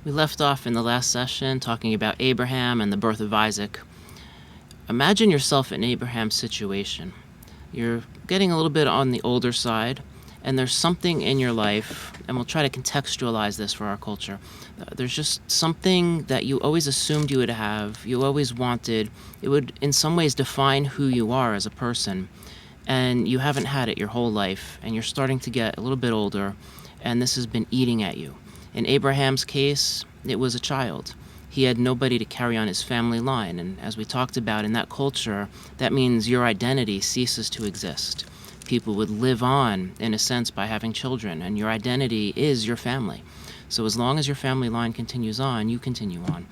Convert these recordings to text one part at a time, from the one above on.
We left off in the last session talking about Abraham and the birth of Isaac. Imagine yourself in Abraham's situation. You're getting a little bit on the older side, and there's something in your life, and we'll try to contextualize this for our culture. There's just something that you always assumed you would have, you always wanted. It would in some ways define who you are as a person, and you haven't had it your whole life, and you're starting to get a little bit older, and this has been eating at you. In Abraham's case, it was a child. He had nobody to carry on his family line, and as we talked about in that culture, that means your identity ceases to exist. People would live on, in a sense, by having children, and your identity is your family. So as long as your family line continues on, you continue on.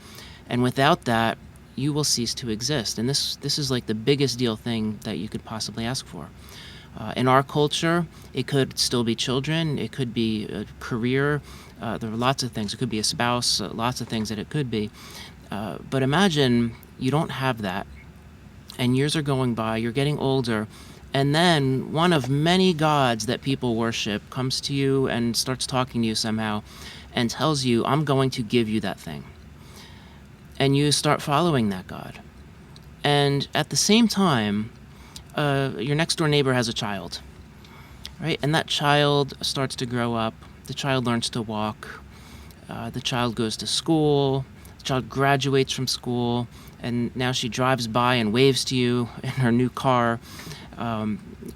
And without that, you will cease to exist. And this is like the biggest deal thing that you could possibly ask for. In our culture, it could still be children, it could be a career, there are lots of things. It could be a spouse, lots of things that it could be. But imagine you don't have that, and years are going by, you're getting older, and then one of many gods that people worship comes to you and starts talking to you somehow and tells you, I'm going to give you that thing. And you start following that god. And at the same time, your next door neighbor has a child, right? And that child starts to grow up. The child learns to walk. The child goes to school. The child graduates from school, and now she drives by and waves to you in her new car.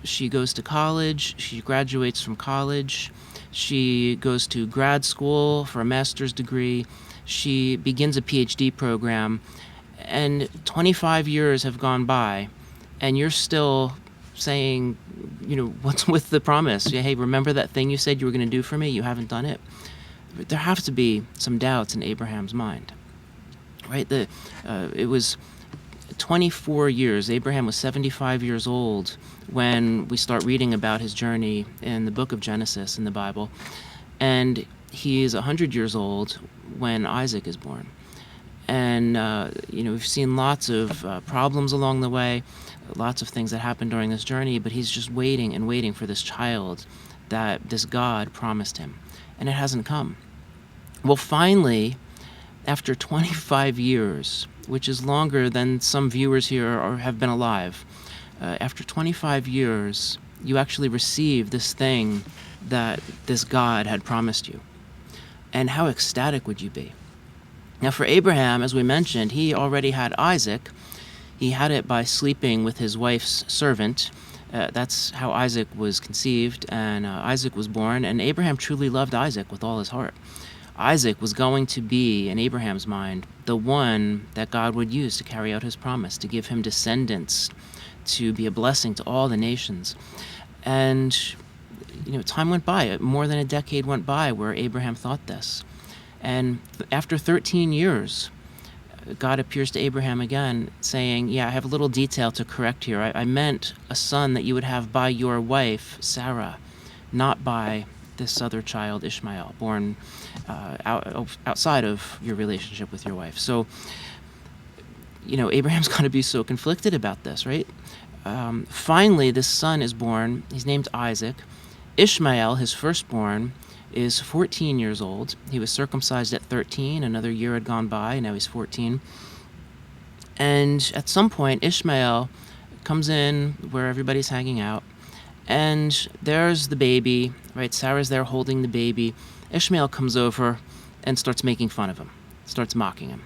She goes to college. She graduates from college. She goes to grad school for a master's degree. She begins a PhD program, and 25 years have gone by, and you're still saying, what's with the promise? Hey, remember that thing you said you were going to do for me? You haven't done it. There have to be some doubts in Abraham's mind, right? It was 24 years. Abraham was 75 years old when we start reading about his journey in the book of Genesis in the Bible. And he is 100 years old when Isaac is born. And, we've seen lots of problems along the way, lots of things that happened during this journey, but he's just waiting and waiting for this child that this God promised him. And it hasn't come. Well, finally, after 25 years, which is longer than some viewers here have been alive, after 25 years, you actually receive this thing that this God had promised you. And how ecstatic would you be? Now, for Abraham, as we mentioned, he already had Isaac. He had it by sleeping with his wife's servant. That's how Isaac was conceived, and Isaac was born, and Abraham truly loved Isaac with all his heart. Isaac was going to be, in Abraham's mind, the one that God would use to carry out his promise, to give him descendants, to be a blessing to all the nations. And, time went by. More than a decade went by where Abraham thought this. And after 13 years, God appears to Abraham again, saying, I have a little detail to correct here. I meant a son that you would have by your wife, Sarah, not by this other child, Ishmael, born outside of your relationship with your wife. So, Abraham's going to be so conflicted about this, right? Finally, this son is born. He's named Isaac. Ishmael, his firstborn, is 14 years old. He was circumcised at 13. Another year had gone by, and now he's 14. And at some point, Ishmael comes in where everybody's hanging out, and there's the baby, right? Sarah's there holding the baby. Ishmael comes over and starts making fun of him, starts mocking him.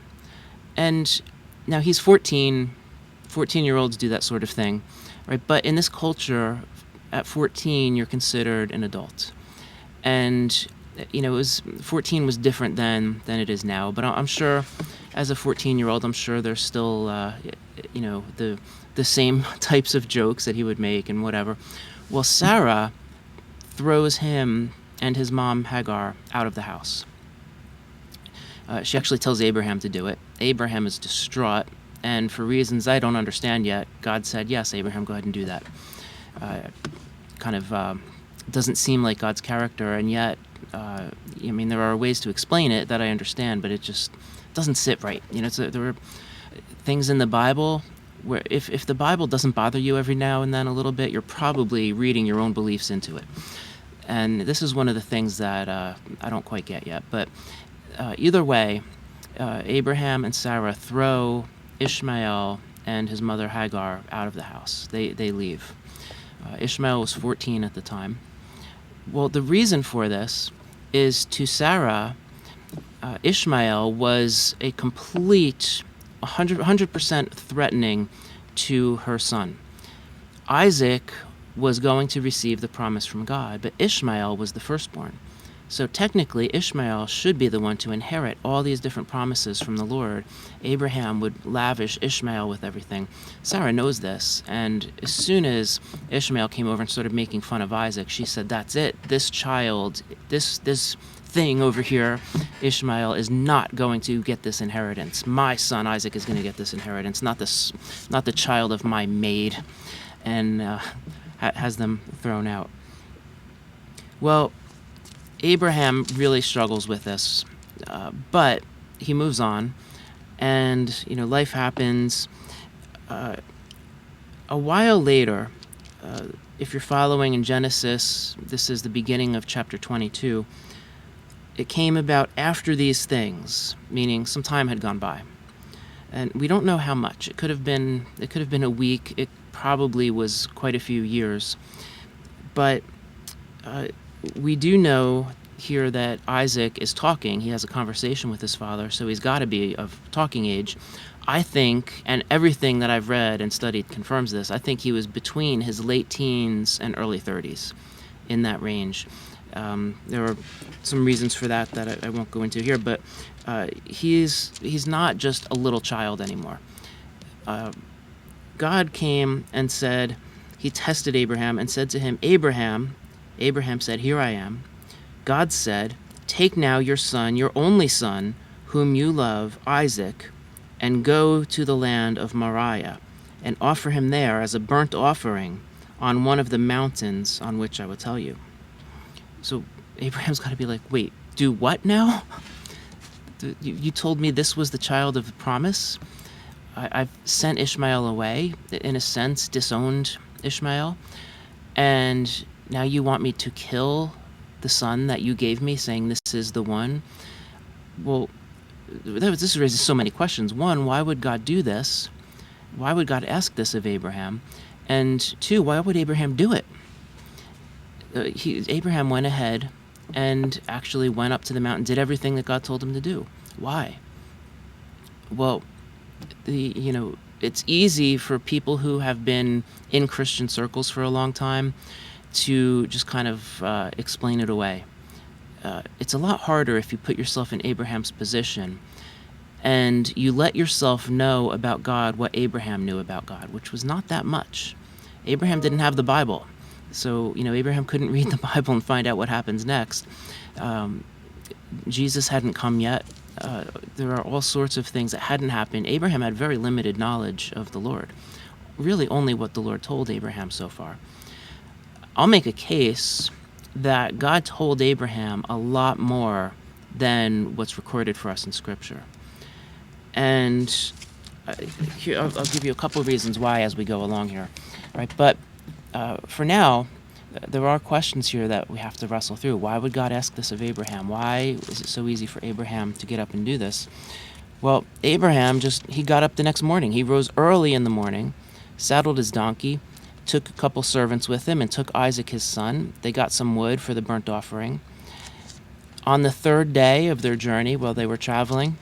And now he's 14. 14-year-olds do that sort of thing, right? But in this culture, at 14, you're considered an adult. And, 14 was different then than it is now. But I'm sure, as a 14-year-old, I'm sure there's still, the same types of jokes that he would make and whatever. Well, Sarah throws him and his mom, Hagar, out of the house. She actually tells Abraham to do it. Abraham is distraught, and for reasons I don't understand yet, God said, yes, Abraham, go ahead and do that. Doesn't seem like God's character, and yet, there are ways to explain it that I understand, but it just doesn't sit right. There are things in the Bible where if the Bible doesn't bother you every now and then a little bit, you're probably reading your own beliefs into it. And this is one of the things that I don't quite get yet. But Either way, Abraham and Sarah throw Ishmael and his mother Hagar out of the house. They leave. Ishmael was 14 at the time. Well, the reason for this is, to Sarah, Ishmael was a complete 100% threatening to her son. Isaac was going to receive the promise from God, but Ishmael was the firstborn. So technically, Ishmael should be the one to inherit all these different promises from the Lord. Abraham would lavish Ishmael with everything. Sarah knows this, and as soon as Ishmael came over and started making fun of Isaac, she said, "That's it. This child, this thing over here, Ishmael, is not going to get this inheritance. My son Isaac is going to get this inheritance, not the child of my maid," and has them thrown out. Well, Abraham really struggles with this, but he moves on, and life happens. A while later, if you're following in Genesis, this is the beginning of chapter 22. It came about after these things, meaning some time had gone by, and we don't know how much. It could have been a week. It probably was quite a few years, but we do know here that Isaac is talking. He has a conversation with his father, so he's got to be of talking age. I think, and everything that I've read and studied confirms this, I think he was between his late teens and early 30s, in that range. There are some reasons for that I won't go into here, but he's not just a little child anymore. God came and said, he tested Abraham and said to him, "Abraham." Abraham said, "Here I am." God said, "Take now your son, your only son, whom you love, Isaac, and go to the land of Moriah, and offer him there as a burnt offering on one of the mountains on which I will tell you." So Abraham's got to be like, wait, do what now? You told me this was the child of the promise? I've sent Ishmael away, in a sense, disowned Ishmael, and now you want me to kill the son that you gave me, saying this is the one? Well, this raises so many questions. One, why would God do this? Why would God ask this of Abraham? And two, why would Abraham do it? Abraham went ahead and actually went up to the mountain, did everything that God told him to do. Why? Well, it's easy for people who have been in Christian circles for a long time to just kind of explain it away. It's a lot harder if you put yourself in Abraham's position and you let yourself know about God what Abraham knew about God, which was not that much. Abraham didn't have the Bible, so Abraham couldn't read the Bible and find out what happens next. Jesus hadn't come yet. There are all sorts of things that hadn't happened. Abraham had very limited knowledge of the Lord, really only what the Lord told Abraham so far. I'll make a case that God told Abraham a lot more than what's recorded for us in Scripture. And here, I'll give you a couple of reasons why as we go along here, right? But for now, there are questions here that we have to wrestle through. Why would God ask this of Abraham? Why is it so easy for Abraham to get up and do this? Well, Abraham he got up the next morning. He rose early in the morning, saddled his donkey, took a couple servants with him, and took Isaac his son. They got some wood for the burnt offering. On the third day of their journey, while they were traveling,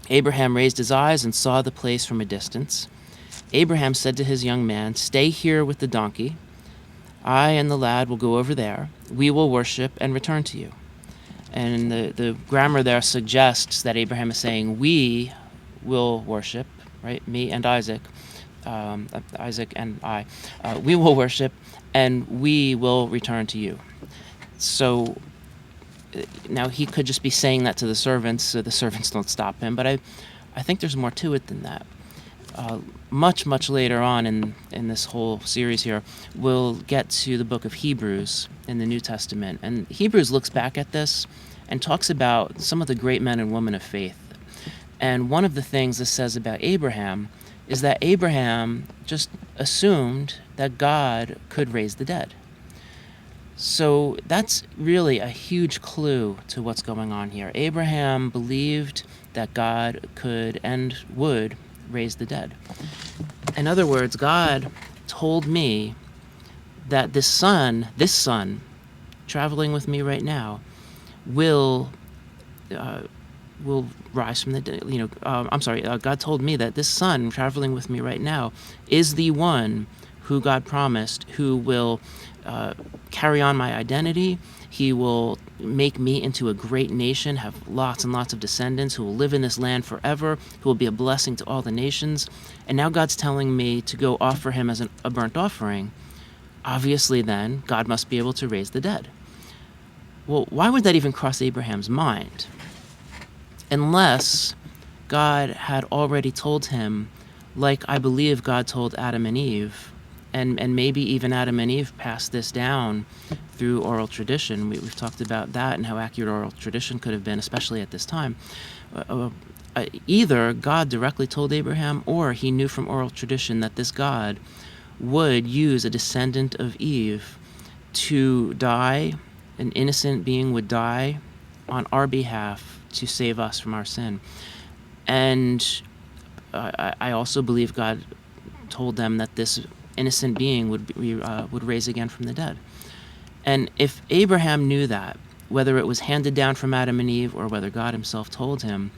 Abraham raised his eyes and saw the place from a distance. Abraham said to his young man, "Stay here with the donkey. I and the lad will go over there. We will worship and return to you." And the grammar there suggests that Abraham is saying, we will worship, right? Me and Isaac. Isaac and I, we will worship, and we will return to you. So now he could just be saying that to the servants so the servants don't stop him, but I think there's more to it than that. Much later on in this whole series here, we'll get to the book of Hebrews in the New Testament, and Hebrews looks back at this and talks about some of the great men and women of faith. And one of the things this says about Abraham is that Abraham just assumed that God could raise the dead. So that's really a huge clue to what's going on here. Abraham believed that God could and would raise the dead. In other words, God told me that this son traveling with me right now will rise from the dead. God told me that this son traveling with me right now is the one who God promised, who will carry on my identity. He will make me into a great nation, have lots and lots of descendants, who will live in this land forever, who will be a blessing to all the nations. And now God's telling me to go offer him as a burnt offering. Obviously, then, God must be able to raise the dead. Well, why would that even cross Abraham's mind? Unless God had already told him, like I believe God told Adam and Eve, and maybe even Adam and Eve passed this down through oral tradition. We've talked about that and how accurate oral tradition could have been, especially at this time. Either God directly told Abraham, or he knew from oral tradition that this God would use a descendant of Eve to die, an innocent being would die on our behalf to save us from our sin. And I also believe God told them that this innocent being would raise again from the dead. And if Abraham knew that, whether it was handed down from Adam and Eve or whether God himself told him,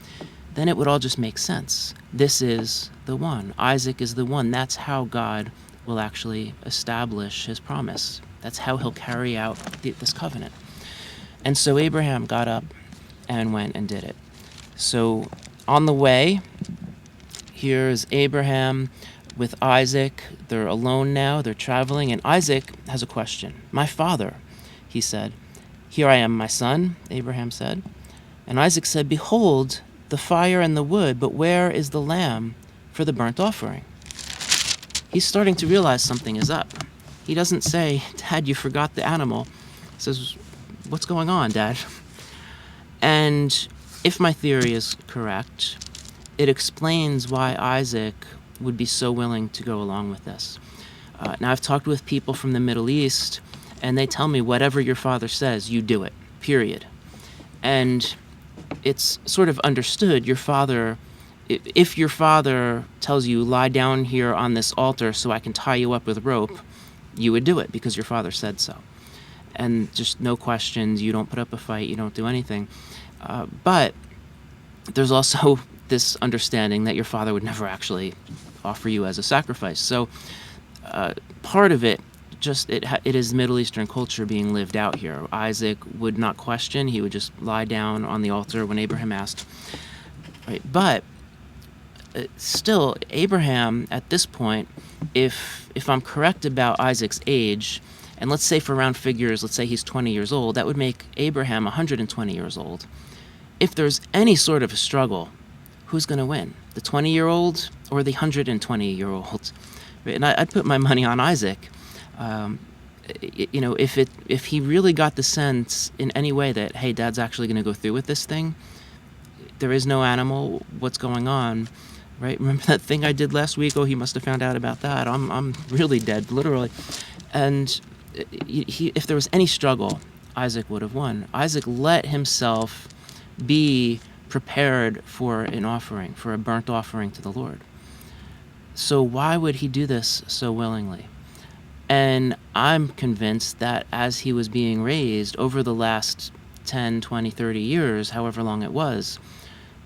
then it would all just make sense. This is the one. Isaac is the one. That's how God will actually establish his promise. That's how he'll carry out this covenant. And so Abraham got up and went and did it. So on the way, here's Abraham with Isaac. They're alone now. They're traveling. And Isaac has a question. "My father," he said. "Here I am, my son," Abraham said. And Isaac said, "Behold, the fire and the wood, but where is the lamb for the burnt offering?" He's starting to realize something is up. He doesn't say, "Dad, you forgot the animal." He says, "What's going on, Dad?" And if my theory is correct, it explains why Isaac would be so willing to go along with this. Now, I've talked with people from the Middle East, and they tell me whatever your father says, you do it, period. And it's sort of understood. If your father tells you, "Lie down here on this altar so I can tie you up with rope," you would do it because your father said so. And just no questions, you don't put up a fight, you don't do anything. But there's also this understanding that your father would never actually offer you as a sacrifice. So part of it, it is Middle Eastern culture being lived out here. Isaac would not question. He would just lie down on the altar when Abraham asked. Right? But still, Abraham, at this point, if I'm correct about Isaac's age, and let's say for round figures, let's say he's 20 years old, that would make Abraham 120 years old. If there's any sort of a struggle, who's going to win? The 20-year-old or the 120-year-old? Right? And I'd put my money on Isaac. If he really got the sense in any way that, hey, Dad's actually going to go through with this thing, there is no animal, what's going on? Right? Remember that thing I did last week? Oh, he must have found out about that. I'm really dead, literally. And if there was any struggle, Isaac would have won. Isaac let himself be prepared for an offering, for a burnt offering to the Lord. So why would he do this so willingly? And I'm convinced that as he was being raised over the last 10, 20, 30 years, however long it was,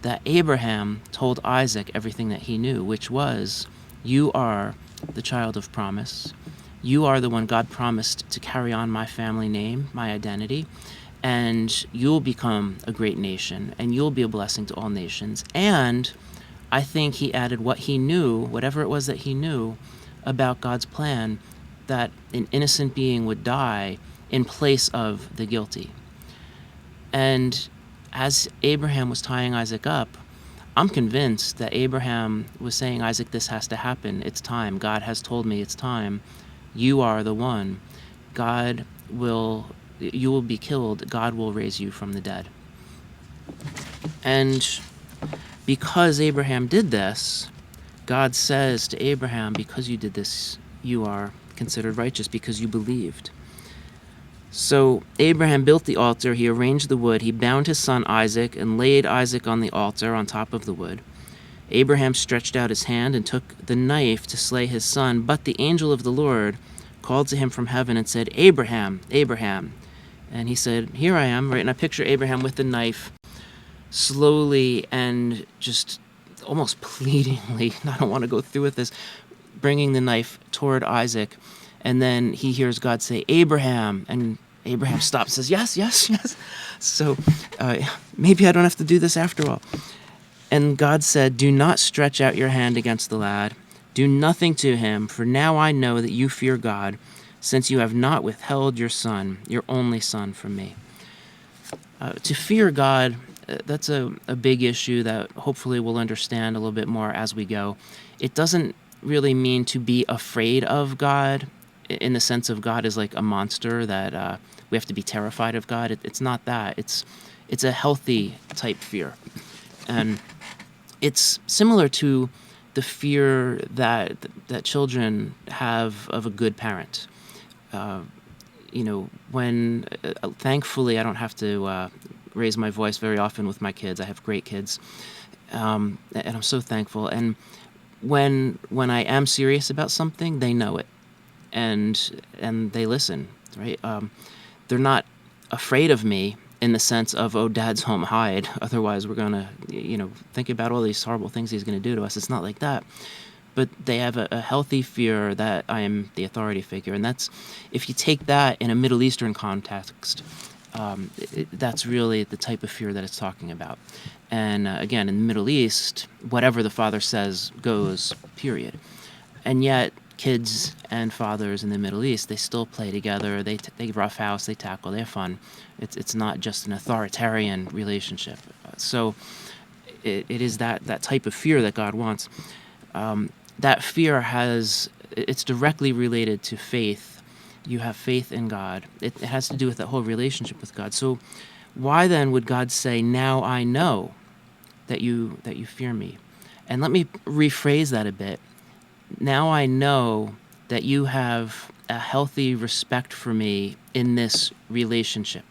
that Abraham told Isaac everything that he knew, which was, you are the child of promise. You are the one God promised to carry on my family name, my identity, and you'll become a great nation, and you'll be a blessing to all nations. And I think he added what he knew, whatever it was that he knew about God's plan, that an innocent being would die in place of the guilty. And as Abraham was tying Isaac up, I'm convinced that Abraham was saying, Isaac, this has to happen. It's time. God has told me it's time. You are the one. You will be killed. God will raise you from the dead. And because Abraham did this, God says to Abraham, because you did this, you are considered righteous because you believed. So Abraham built the altar, he arranged the wood, he bound his son Isaac and laid Isaac on the altar on top of the wood. Abraham stretched out his hand and took the knife to slay his son, but the angel of the Lord called to him from heaven and said, Abraham, Abraham. And he said, here I am, right? And I picture Abraham with the knife, slowly and just almost pleadingly, I don't want to go through with this, bringing the knife toward Isaac. And then he hears God say, Abraham. And Abraham stops and says, yes, yes, yes. So maybe I don't have to do this after all. And God said, do not stretch out your hand against the lad. Do nothing to him, for now I know that you fear God, since you have not withheld your son, your only son, from me. To fear God, that's a big issue that hopefully we'll understand a little bit more as we go. It doesn't really mean to be afraid of God in the sense of God is like a monster that we have to be terrified of God. It's not that. It's a healthy type fear. And it's similar to the fear that children have of a good parent. When thankfully I don't have to raise my voice very often with my kids. I have great kids, and I'm so thankful. And when I am serious about something, they know it, and they listen. Right? They're not afraid of me in the sense of, oh, Dad's home, hide. Otherwise, we're going to, think about all these horrible things he's going to do to us. It's not like that. But they have a healthy fear that I am the authority figure. And that's, if you take that in a Middle Eastern context, that's really the type of fear that it's talking about. And again, in the Middle East, whatever the father says goes, period. And yet, kids and fathers in the Middle East, they still play together. They roughhouse, they tackle, they have fun. It's not just an authoritarian relationship. So it is that type of fear that God wants. That fear it's directly related to faith. You have faith in God. It has to do with that whole relationship with God. So why then would God say, now I know that you fear me? And let me rephrase that a bit. Now I know that you have a healthy respect for me in this relationship,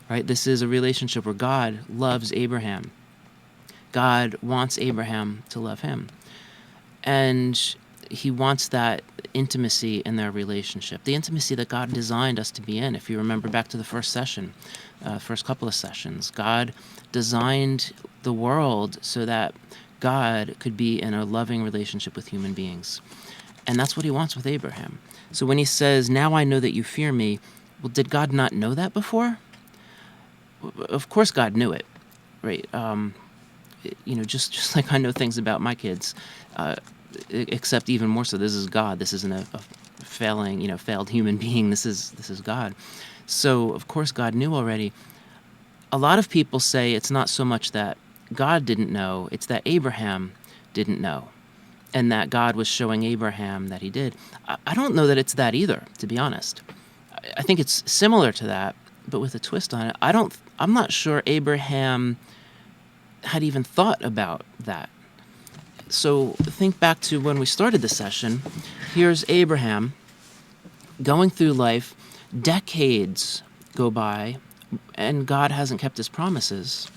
right? This is a relationship where God loves Abraham. God wants Abraham to love him. And he wants that intimacy in their relationship, the intimacy that God designed us to be in. If you remember back to the first session, first couple of sessions, God designed the world so that God could be in a loving relationship with human beings. And that's what he wants with Abraham. So when he says, now I know that you fear me, well, did God not know that before? Of course God knew it, right? Just like I know things about my kids, except even more so, this is God. This isn't a failed human being. This is God. So, of course, God knew already. A lot of people say it's not so much that God didn't know, it's that Abraham didn't know, and that God was showing Abraham that he did. I don't know that it's that either, to be honest. I think it's similar to that, but with a twist on it. I'm not sure Abraham had even thought about that. So think back to when we started the session. Here's Abraham going through life. Decades go by, and God hasn't kept his promises.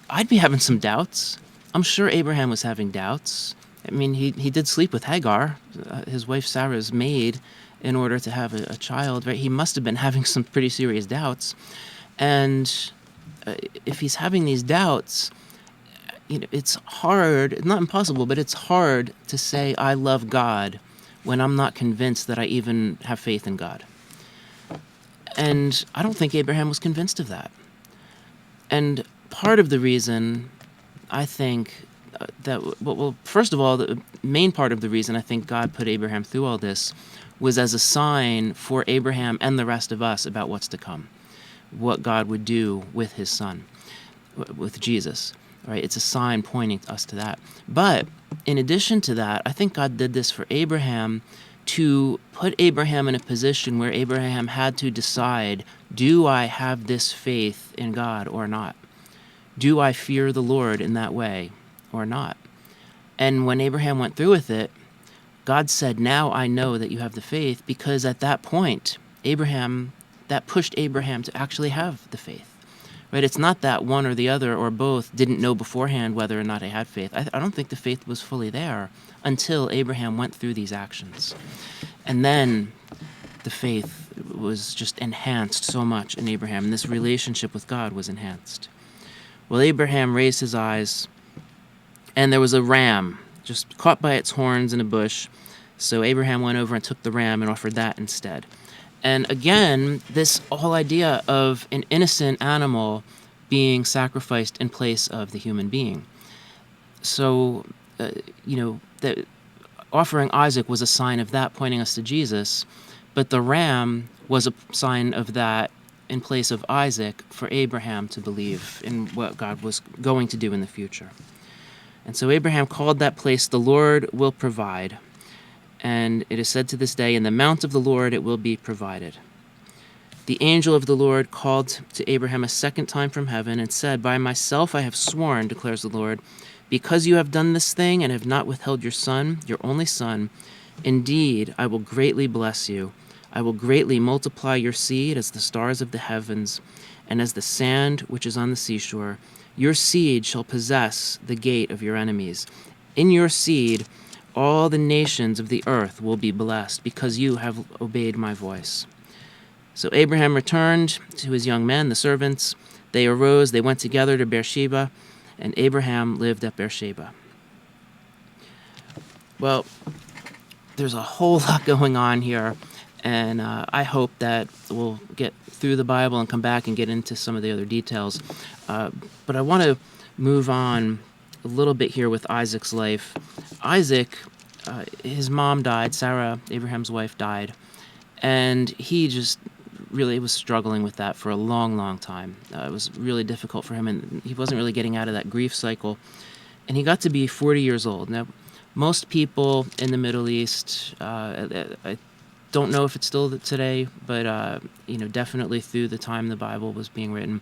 I'd be having some doubts. I'm sure Abraham was having doubts. I mean, he did sleep with Hagar, his wife Sarah's maid, in order to have a child, right? He must have been having some pretty serious doubts. And if he's having these doubts, it's hard, not impossible, but it's hard to say I love God when I'm not convinced that I even have faith in God. And I don't think Abraham was convinced of that. And part of the reason I think first of all, the main part of the reason I think God put Abraham through all this was as a sign for Abraham and the rest of us about what's to come, what God would do with his son, with Jesus. Right? It's a sign pointing us to that. But in addition to that, I think God did this for Abraham to put Abraham in a position where Abraham had to decide, do I have this faith in God or not? Do I fear the Lord in that way or not? And when Abraham went through with it, God said, now I know that you have the faith, because at that point, Abraham that pushed Abraham to actually have the faith. Right? It's not that one or the other or both didn't know beforehand whether or not he had faith. I don't think the faith was fully there until Abraham went through these actions. And then the faith was just enhanced so much in Abraham, and this relationship with God was enhanced. Well, Abraham raised his eyes, and there was a ram just caught by its horns in a bush. So Abraham went over and took the ram and offered that instead. And again, this whole idea of an innocent animal being sacrificed in place of the human being. So, that offering Isaac was a sign of that, pointing us to Jesus, but the ram was a sign of that in place of Isaac for Abraham to believe in what God was going to do in the future. And so Abraham called that place, "The Lord will provide." And it is said to this day, "In the mount of the Lord it will be provided." The angel of the Lord called to Abraham a second time from heaven and said, "By myself I have sworn, declares the Lord, because you have done this thing and have not withheld your son, your only son, indeed I will greatly bless you. I will greatly multiply your seed as the stars of the heavens and as the sand which is on the seashore. Your seed shall possess the gate of your enemies. In your seed all the nations of the earth will be blessed, because you have obeyed my voice." So Abraham returned to his young men, the servants. They arose, they went together to Beersheba, and Abraham lived at Beersheba. Well, there's a whole lot going on here, and I hope that we'll get through the Bible and come back and get into some of the other details. But I want to move on a little bit here with Isaac's life. Isaac, his mom died, Sarah, Abraham's wife, died, and he just really was struggling with that for a long, long time. It was really difficult for him, and he wasn't really getting out of that grief cycle. And he got to be 40 years old. Now, most people in the Middle East, I don't know if it's still today, but definitely through the time the Bible was being written,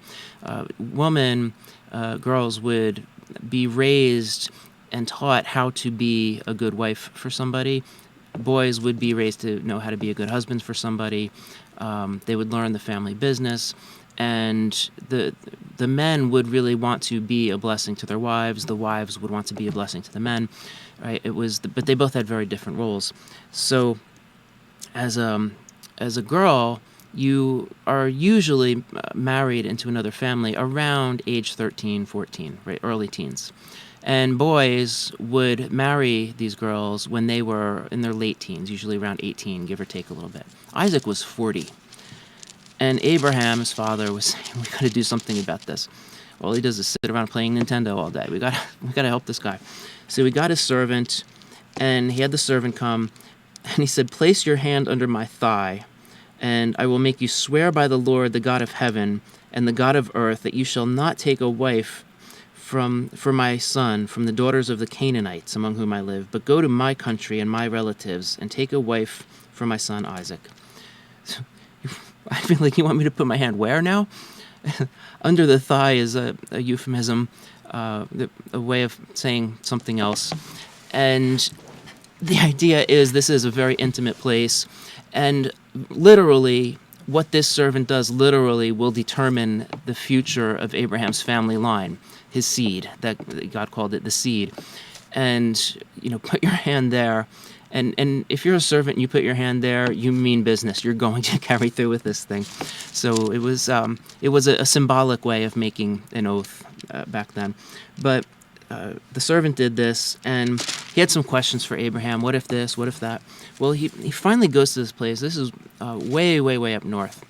girls would be raised and taught how to be a good wife for somebody. Boys would be raised to know how to be a good husband for somebody. They would learn the family business, and the men would really want to be a blessing to their wives. The wives would want to be a blessing to the men, right? But they both had very different roles. So, as a girl, you are usually married into another family around age 13, 14, right? Early teens. And boys would marry these girls when they were in their late teens, usually around 18, give or take a little bit. Isaac was 40. And Abraham, his father, was saying, "We got to do something about this. All he does is sit around playing Nintendo all day. We got to help this guy." So he got his servant, and he had the servant come, and he said, "Place your hand under my thigh, and I will make you swear by the Lord, the God of heaven and the God of earth, that you shall not take a wife for my son from the daughters of the Canaanites among whom I live, but go to my country and my relatives and take a wife for my son Isaac." I feel like you want me to put my hand where now? Under the thigh is a euphemism, a way of saying something else. And the idea is this is a very intimate place, and literally what this servant does literally will determine the future of Abraham's family line, his seed, that God called it the seed. And, put your hand there. And if you're a servant and you put your hand there, you mean business. You're going to carry through with this thing. So it was a symbolic way of making an oath back then. But the servant did this, and he had some questions for Abraham. What if this? What if that? Well, he finally goes to this place. This is way, way, way up north.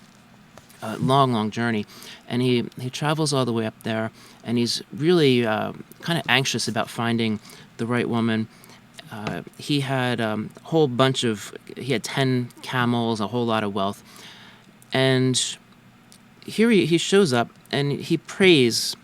Long, long journey. And he travels all the way up there, and he's really kind of anxious about finding the right woman. He had he had 10 camels, a whole lot of wealth. And here he shows up and he prays,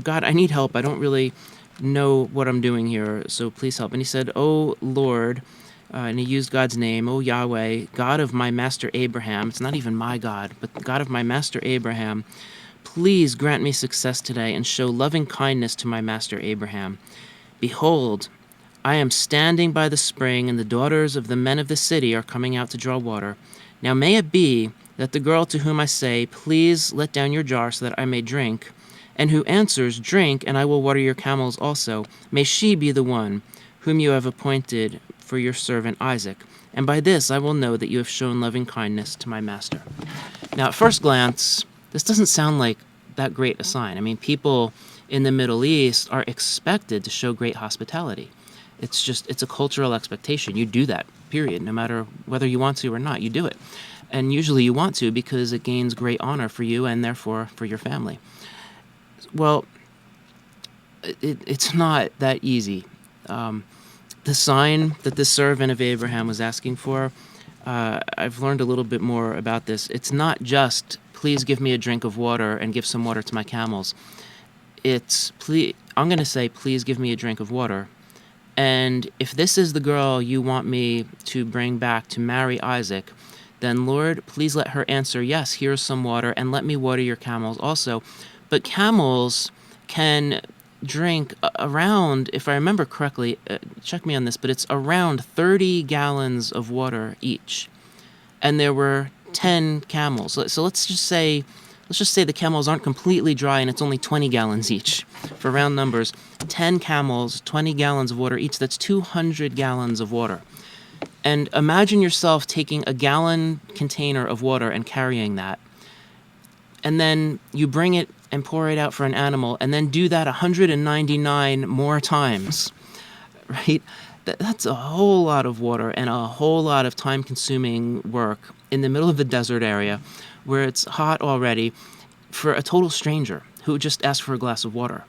"God, I need help. I don't really know what I'm doing here, so please help." And he said, "Oh Lord," and he used God's name, "Oh Yahweh, God of my master Abraham," it's not even my God, but God of my master Abraham, "please grant me success today and show loving kindness to my master Abraham. Behold, I am standing by the spring, and the daughters of the men of the city are coming out to draw water. Now may it be that the girl to whom I say, 'Please let down your jar so that I may drink,' and who answers, 'Drink, and I will water your camels also,' may she be the one whom you have appointed for your servant Isaac. And by this I will know that you have shown loving kindness to my master." Now, at first glance, this doesn't sound like that great a sign. I mean, people in the Middle East are expected to show great hospitality. It's a cultural expectation. You do that, period. No matter whether you want to or not, you do it. And usually you want to because it gains great honor for you and therefore for your family. Well, it's not that easy. The sign that this servant of Abraham was asking for, I've learned a little bit more about this. It's not just, "Please give me a drink of water and give some water to my camels." It's, I'm going to say, "Please give me a drink of water. And if this is the girl you want me to bring back to marry Isaac, then Lord, please let her answer, 'Yes, here's some water, and let me water your camels also.'" But camels can drink around, if I remember correctly, check me on this, but it's around 30 gallons of water each. And there were 10 camels. So let's just say the camels aren't completely dry and it's only 20 gallons each. For round numbers, 10 camels, 20 gallons of water each. That's 200 gallons of water. And imagine yourself taking a gallon container of water and carrying that. And then you bring it and pour it out for an animal, and then do that 199 more times, right? That's a whole lot of water and a whole lot of time-consuming work in the middle of the desert area where it's hot already for a total stranger who just asked for a glass of water,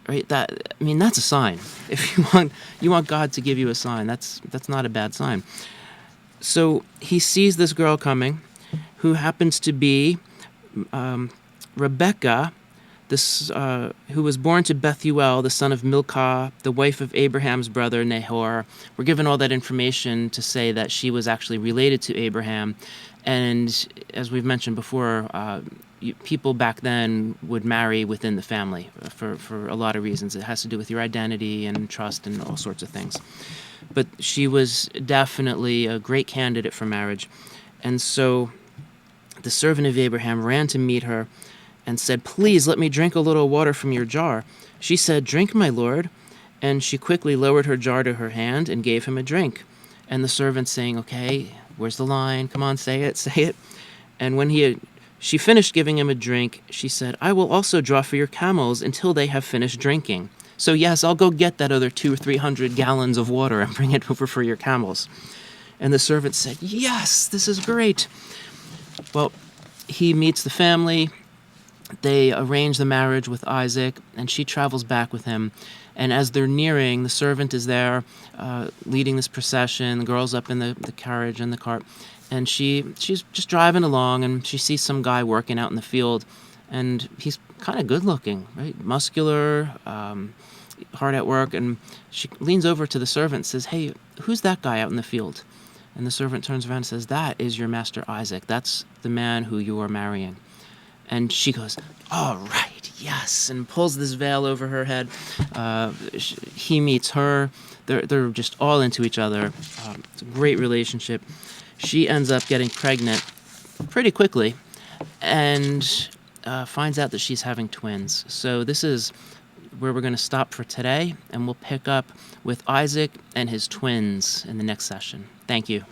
right? That's a sign. If you want God to give you a sign, that's not a bad sign. So he sees this girl coming, who happens to be Rebecca, who was born to Bethuel, the son of Milcah, the wife of Abraham's brother Nahor. We're given all that information to say that she was actually related to Abraham. And as we've mentioned before, people back then would marry within the family for a lot of reasons. It has to do with your identity and trust and all sorts of things. But she was definitely a great candidate for marriage. And so the servant of Abraham ran to meet her and said, "Please let me drink a little water from your jar." She said, "Drink, my lord." And she quickly lowered her jar to her hand and gave him a drink. And the servant saying, "Okay, where's the line? Come on, say it, say it." And when she finished giving him a drink, she said, "I will also draw for your camels until they have finished drinking. So yes, I'll go get that other 200 or 300 gallons of water and bring it over for your camels." And the servant said, "Yes, this is great." Well, he meets the family. They arrange the marriage with Isaac, and she travels back with him. And as they're nearing, the servant is there leading this procession. The girl's up in the carriage and the cart. And she's just driving along, and she sees some guy working out in the field. And he's kind of good looking, right? Muscular, hard at work. And she leans over to the servant and says, "Hey, who's that guy out in the field?" And the servant turns around and says, "That is your master Isaac. That's the man who you are marrying." And she goes, "All right, yes," and pulls this veil over her head. He meets her. They're just all into each other. It's a great relationship. She ends up getting pregnant pretty quickly and finds out that she's having twins. So this is where we're going to stop for today, and we'll pick up with Isaac and his twins in the next session. Thank you.